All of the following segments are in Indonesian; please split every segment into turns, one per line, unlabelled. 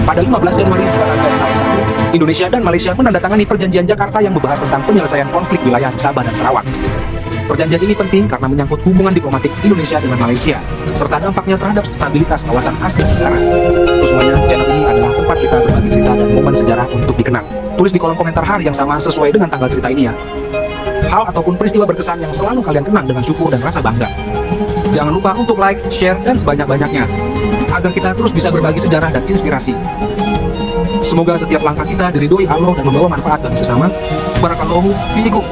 Pada 15 Januari 1961, Indonesia dan Malaysia menandatangani Perjanjian Jakarta yang membahas tentang penyelesaian konflik wilayah di Sabah dan Sarawak. Perjanjian ini penting karena menyangkut hubungan diplomatik Indonesia dengan Malaysia, serta dampaknya terhadap stabilitas kawasan Asia Tenggara. Semuanya, channel ini adalah tempat kita berbagi cerita dan momen sejarah untuk dikenang. Tulis di kolom komentar hari yang sama sesuai dengan tanggal cerita ini ya. Hal ataupun peristiwa berkesan yang selalu kalian kenang dengan syukur dan rasa bangga. Jangan lupa untuk like, share, dan sebanyak-banyaknya, agar kita terus bisa berbagi sejarah dan inspirasi. Semoga setiap langkah kita diridhoi Allah dan membawa manfaat bagi sesama. Barakallahu fiikum.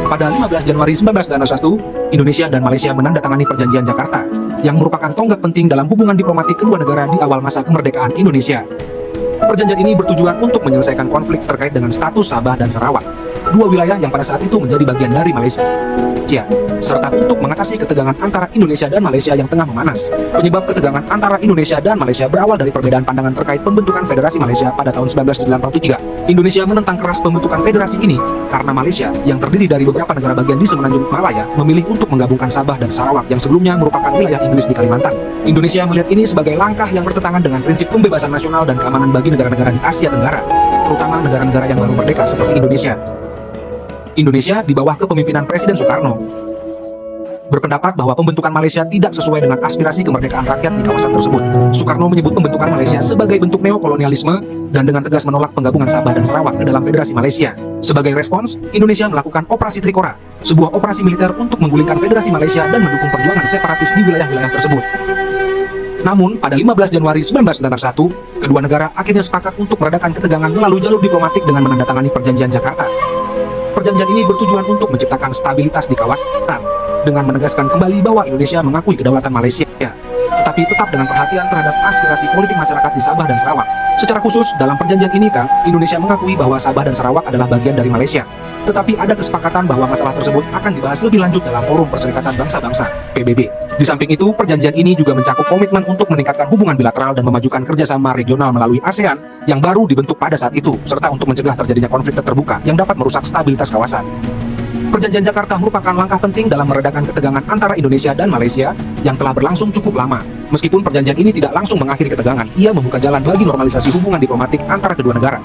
Pada 15 Januari 1991, Indonesia dan Malaysia menandatangani Perjanjian Jakarta, yang merupakan tonggak penting dalam hubungan diplomatik kedua negara di awal masa kemerdekaan Indonesia. Perjanjian ini bertujuan untuk menyelesaikan konflik terkait dengan status Sabah dan Sarawak, dua wilayah yang pada saat itu menjadi bagian dari Malaysia, serta untuk mengatasi ketegangan antara Indonesia dan Malaysia yang tengah memanas. Penyebab ketegangan antara Indonesia dan Malaysia berawal dari perbedaan pandangan terkait pembentukan Federasi Malaysia pada tahun 1993. Indonesia menentang keras pembentukan federasi ini karena Malaysia, yang terdiri dari beberapa negara bagian di semenanjung Malaya, memilih untuk menggabungkan Sabah dan Sarawak yang sebelumnya merupakan wilayah Inggris di Kalimantan. Indonesia melihat ini sebagai langkah yang bertentangan dengan prinsip pembebasan nasional dan keamanan bagi negara-negara di Asia Tenggara, terutama negara-negara yang baru merdeka seperti Indonesia. Indonesia di bawah kepemimpinan Presiden Soekarno berpendapat bahwa pembentukan Malaysia tidak sesuai dengan aspirasi kemerdekaan rakyat di kawasan tersebut. Soekarno menyebut pembentukan Malaysia sebagai bentuk neokolonialisme dan dengan tegas menolak penggabungan Sabah dan Sarawak ke dalam Federasi Malaysia. Sebagai respons, Indonesia melakukan Operasi Trikora, sebuah operasi militer untuk menggulingkan Federasi Malaysia dan mendukung perjuangan separatis di wilayah-wilayah tersebut. Namun, pada 15 Januari 1991, kedua negara akhirnya sepakat untuk meredakan ketegangan melalui jalur diplomatik dengan menandatangani Perjanjian Jakarta. Perjanjian ini bertujuan untuk menciptakan stabilitas di kawasan, dengan menegaskan kembali bahwa Indonesia mengakui kedaulatan Malaysia, tetapi tetap dengan perhatian terhadap aspirasi politik masyarakat di Sabah dan Sarawak. Secara khusus, dalam perjanjian ini, Indonesia mengakui bahwa Sabah dan Sarawak adalah bagian dari Malaysia. Tetapi ada kesepakatan bahwa masalah tersebut akan dibahas lebih lanjut dalam Forum Perserikatan Bangsa-Bangsa, PBB. Di samping itu, perjanjian ini juga mencakup komitmen untuk meningkatkan hubungan bilateral dan memajukan kerjasama regional melalui ASEAN yang baru dibentuk pada saat itu, serta untuk mencegah terjadinya konflik terbuka yang dapat merusak stabilitas kawasan. Perjanjian Jakarta merupakan langkah penting dalam meredakan ketegangan antara Indonesia dan Malaysia yang telah berlangsung cukup lama. Meskipun perjanjian ini tidak langsung mengakhiri ketegangan, ia membuka jalan bagi normalisasi hubungan diplomatik antara kedua negara.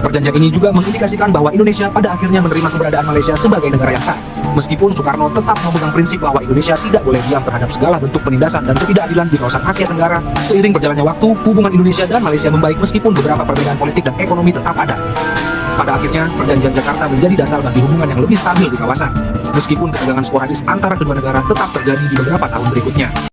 Perjanjian ini juga mengindikasikan bahwa Indonesia pada akhirnya menerima keberadaan Malaysia sebagai negara yang sah. Meskipun Soekarno tetap memegang prinsip bahwa Indonesia tidak boleh diam terhadap segala bentuk penindasan dan ketidakadilan di kawasan Asia Tenggara, seiring berjalannya waktu, hubungan Indonesia dan Malaysia membaik meskipun beberapa perbedaan politik dan ekonomi tetap ada. Pada akhirnya, Perjanjian Jakarta menjadi dasar bagi hubungan yang lebih stabil di kawasan, meskipun ketegangan sporadis antara kedua negara tetap terjadi di beberapa tahun berikutnya.